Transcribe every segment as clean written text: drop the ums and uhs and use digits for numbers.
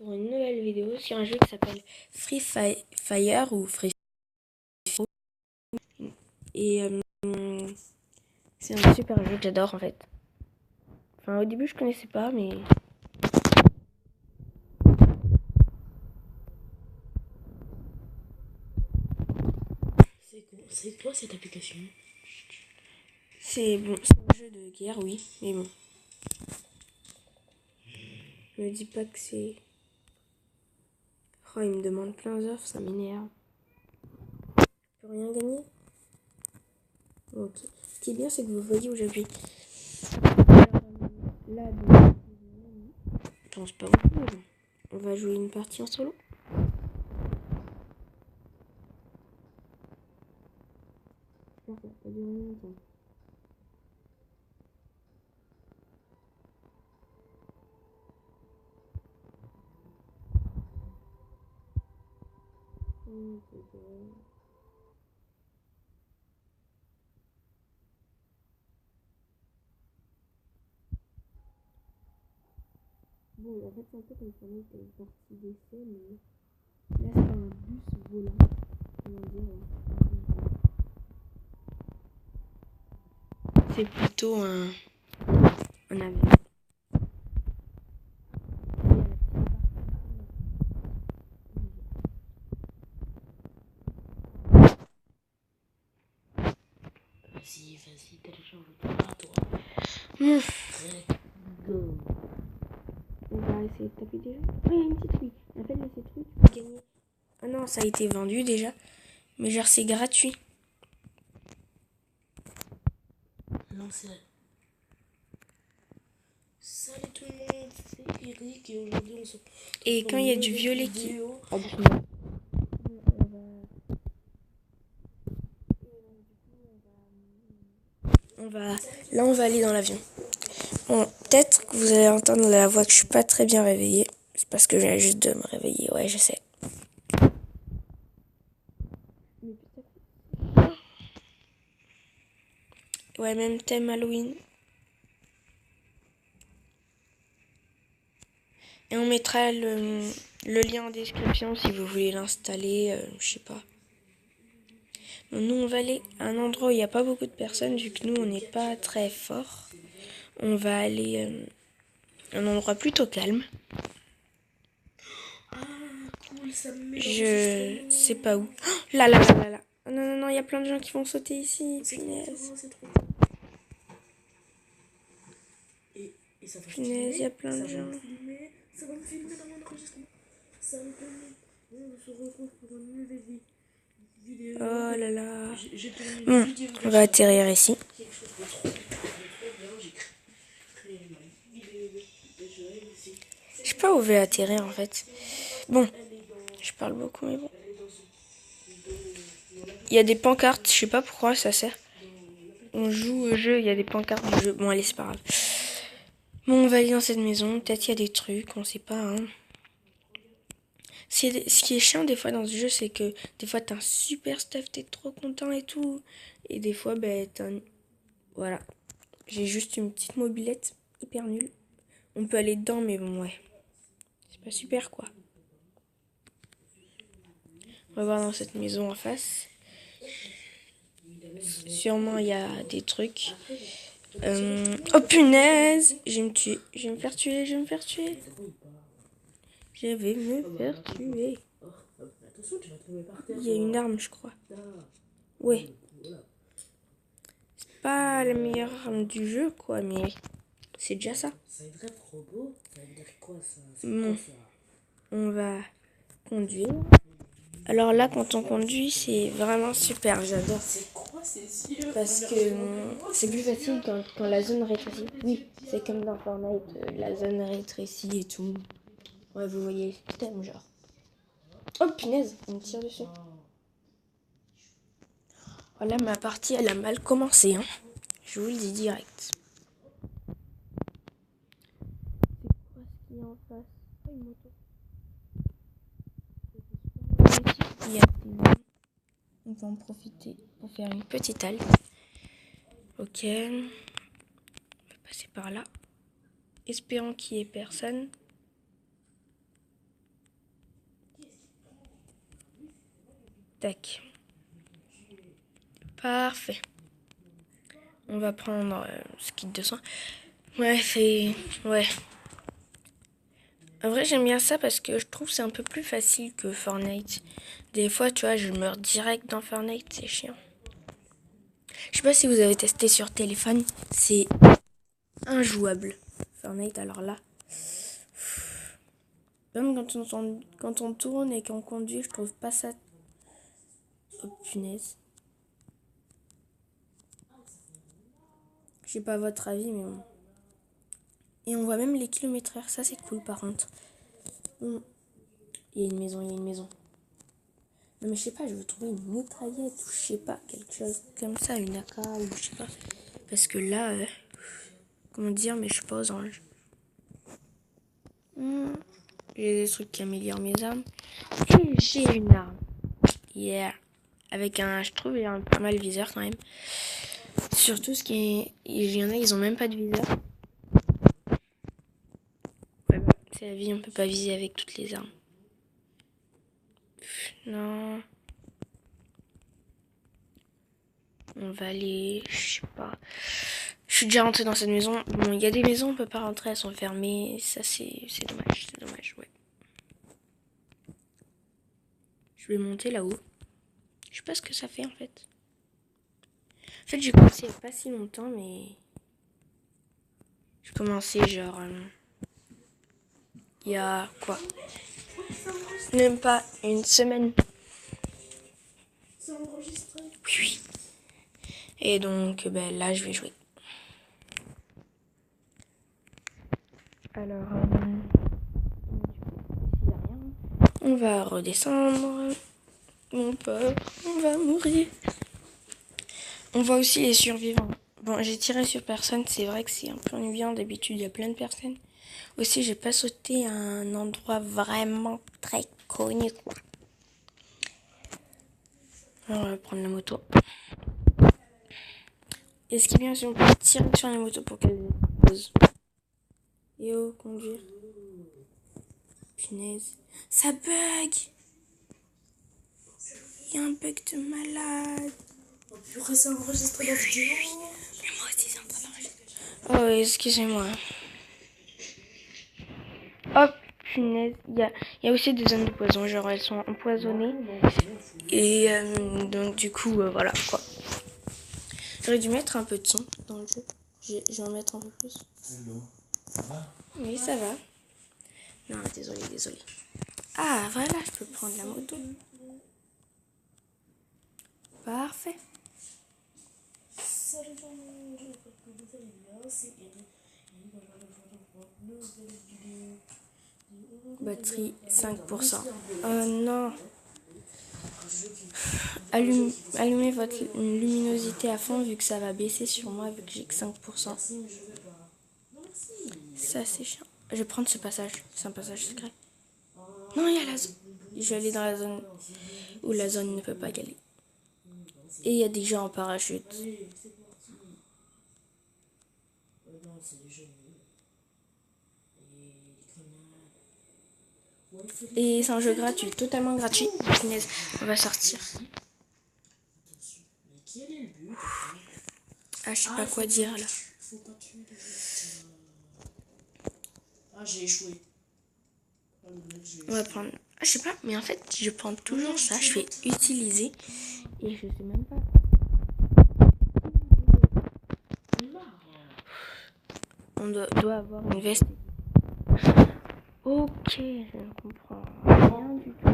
pour une nouvelle vidéo sur un jeu qui s'appelle Free Fire ou Free Fire. Et c'est un super jeu que j'adore en fait. Enfin au début je connaissais pas mais... C'est quoi cette application? C'est bon, c'est un jeu de guerre oui, mais bon. Je me dis pas que c'est... Oh il me demande plein d'offres, ça m'énerve. Je peux rien gagner. Ok. Ce qui est bien c'est que vous voyez où j'appuie. Là donc... Je pense pas beaucoup. On va jouer une partie en solo. Ça va pas durer longtemps. Bon, en fait, c'est un peu comme si on était une partie d'essai, mais là, c'est un bus volant. Comment dire c'est plutôt un avion. Vas-y, télécharge à toi. Go. On va essayer de taper déjà. Oh, il y a une petite truc. En fait, là, ces trucs, tu peux gagner. Ah non, ça a été vendu déjà. Mais genre, c'est gratuit. Lancez. Salut tout le monde, c'est Eric et aujourd'hui on se... Et quand il y a du violet qui... Oh, Là, on va aller dans l'avion. Bon, peut-être que vous allez entendre la voix que je suis pas très bien réveillée. C'est parce que je viens juste de me réveiller. Ouais, je sais. Ouais, même thème Halloween. Et on mettra le lien en description si vous voulez l'installer. Je sais pas. Nous, on va aller à un endroit où il n'y a pas beaucoup de personnes, vu que nous, on n'est pas très fort. On va aller à un endroit plutôt calme. Ah, cool, ça me met dans Je sais pas où. Oh, là, là, là, là, là. Oh, non, non, non, il y a plein de gens qui vont sauter ici. Punaise. C'est trop. Et ça va Punaise, il y a plein de gens. Ça va me filmer dans mon enregistrement. Ça me permet. On se retrouve pour une nouvelle vidéo. Oh là là. J'ai tourné une Bon, vidéo. on va atterrir ici. Quelque chose de trop bien. J'ai créé ma vidéo de jeu ici. Je sais pas où je vais atterrir en fait. Bon, je parle beaucoup, mais bon. Il y a des pancartes, je sais pas pourquoi ça sert. On joue au jeu, il y a des pancartes du jeu. Bon, allez, c'est pas grave. Bon, on va aller dans cette maison. Peut-être il y a des trucs, on sait pas. Hein. Ce qui est chiant des fois dans ce jeu, c'est que des fois t'as un super stuff, t'es trop content et tout. Et des fois, ben, voilà. J'ai juste une petite mobilette hyper nulle. On peut aller dedans, mais bon, ouais. C'est pas super, quoi. On va voir dans cette maison en face. Sûrement, il y a des trucs. Oh punaise! Je vais me tuer. Je vais me faire tuer. Je vais me faire tuer. Je vais me faire tuer. Il y a une arme, je crois. Ouais. C'est pas la meilleure arme du jeu, quoi, mais c'est déjà ça. Ça aiderait robot? Ça veut dire quoi ça? Bon. On va conduire. Alors là, quand on conduit, c'est vraiment super. J'adore. C'est quoi ces yeux? Parce que c'est plus facile quand la zone rétrécit. Oui, c'est comme dans Fortnite, la zone rétrécit et tout. Ouais, vous voyez le thème, genre. Oh punaise, on me tire dessus. Voilà, ma partie, elle a mal commencé. Hein. Je vous le dis direct. C'est quoi ce qu'il y a en face? Oh, une moto. Il y a des gens. On va en profiter pour faire une petite halte. Ok. On va passer par là. Espérons qu'il n'y ait personne. Tac. Parfait. On va prendre ce kit de soins. Ouais, c'est... Ouais. En vrai, j'aime bien ça parce que je trouve que c'est un peu plus facile que Fortnite. Des fois, tu vois, je meurs direct dans Fortnite, c'est chiant. Je sais pas si vous avez testé sur téléphone, c'est injouable. Fortnite, alors là... Même quand on tourne et qu'on conduit, je trouve pas ça... Oh, punaise. Je sais pas votre avis, mais bon. Et on voit même les kilomètres heure. Ça, c'est cool, par contre. Bon. Il y a une maison, il y a une maison. Non, mais je sais pas, je veux trouver une mitraillette ou je sais pas, quelque chose comme ça, une AK ou je sais pas. Parce que là, comment dire, mais je suis pas aux anges. J'ai des trucs qui améliorent mes armes. Et j'ai une arme. Yeah. Avec un, je trouve, il y a un pas mal viseur quand même. Surtout ce qui est... Il y en a, ils ont même pas de viseur. Ouais, bah, c'est la vie, on peut pas viser avec toutes les armes. Non. On va aller... Je sais pas. Je suis déjà rentrée dans cette maison. Bon, il y a des maisons, on peut pas rentrer, elles sont fermées. Ça, c'est dommage, ouais. Je vais monter là-haut. Je sais pas ce que ça fait, en fait. En fait, j'ai commencé il y a pas si longtemps, mais... J'ai commencé, genre... il y a quoi? Même pas une semaine. C'est enregistré. Oui. Et donc, ben, là, je vais jouer. Alors, on va redescendre. Mon pote, on va mourir. On voit aussi les survivants. Bon, j'ai tiré sur personne. C'est vrai que c'est un peu ennuyant. D'habitude, il y a plein de personnes. Aussi, j'ai pas sauté à un endroit vraiment très connu, quoi. Alors, on va prendre la moto. Et ce qui est bien, c'est qu'on peut tirer sur les motos pour qu'elles posent. Et oh, conduire. Punaise. Ça bug. Il y a un bug de malade. Oh purée, c'est enregistré la vidéo. Mais moi aussi, c'est en train d'enregistrer. Oh, excusez-moi. Hop, punaise. Il y a aussi des zones de poison. Genre, elles sont empoisonnées. Et donc, du coup, voilà, quoi. J'aurais dû mettre un peu de son dans le jeu. Je vais en mettre un peu plus. Hello. Ça va? Oui, ça va. Non, désolé. Ah, voilà, je peux prendre la moto. Parfait. Salut tout le monde, j'espère que vous allez bien, c'est Eric. Et voilà, aujourd'hui on prend une nouvelle vidéo. Batterie 5%. Oh non. Allumez votre luminosité à fond vu que ça va baisser sur moi vu que j'ai que 5%. Ça c'est chiant. Je vais prendre ce passage. C'est un passage secret. Non, il y a la zone. Je vais aller dans la zone où la zone ne peut pas y aller. Et il y a des gens en parachute. Et c'est un jeu gratuit, totalement gratuit. Punaise, on va sortir. Ah, je sais pas quoi dire là. Faut pas tuer les autres. Ah, j'ai échoué. On va prendre... Ah, je sais pas, mais en fait, je prends toujours ça. Je fais utiliser. Et je sais même pas. On doit avoir une veste. Ok, je ne comprends rien du tout.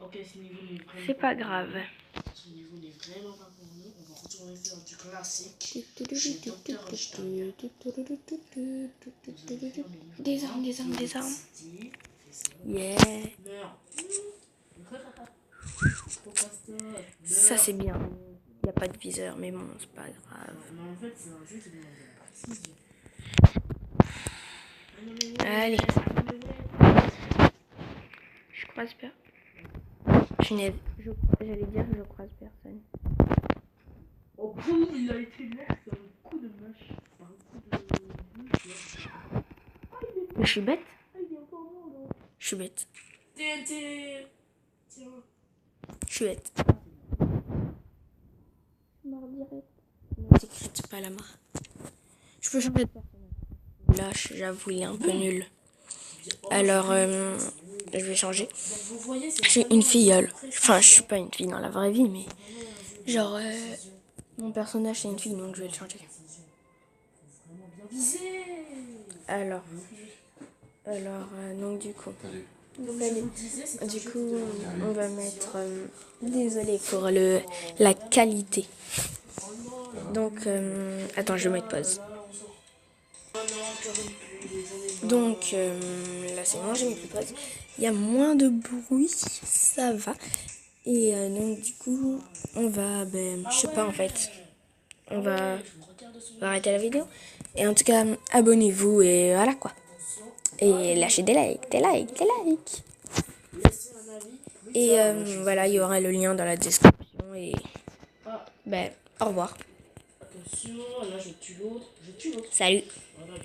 Ok, ce niveau n'est vraiment C'est pas grave. Ce niveau n'est vraiment pas pour nous. On va retourner faire du classique. Chez Dr. Einstein. Des armes. Yeah. Meurs. Ça c'est bien. Il n'y a pas de viseur, mais bon, c'est pas grave. Mais en fait, c'est un jeu qui demande de la précision. Allez. Je croise Punaise. J'allais dire que je croise personne. Oh, boum, il a été mort sur un coup de mâche. Par un coup de... Mais je suis bête. Ah, il est encore mort, là. Je suis bête. TNT. Tiens. Je suis bête. Ne t'écrète pas la marre. Je peux changer de personnage. Là, j'avoue, il est un peu nul. Alors, je vais changer. Vous voyez, c'est Je suis une filleule. Enfin, je suis pas une fille dans la vraie vie, mais genre, mon personnage c'est une fille, donc je vais le changer. vraiment bien visé. Alors, donc du coup, Comme je vous disais, c'est un du jeu coup, on va mettre, désolé pour la qualité. Donc, attends, je vais mettre pause. Donc, là c'est bon, j'ai mis plus pause. Il y a moins de bruit, ça va. Et donc du coup, on va, je sais pas en fait, on va arrêter la vidéo. Et en tout cas, abonnez-vous et voilà quoi. Et lâchez des likes, des likes, des likes. laissez un avis. Et voilà, il y aura le lien dans la description. Et au revoir. Attention, là je tue l'autre. Salut. Voilà.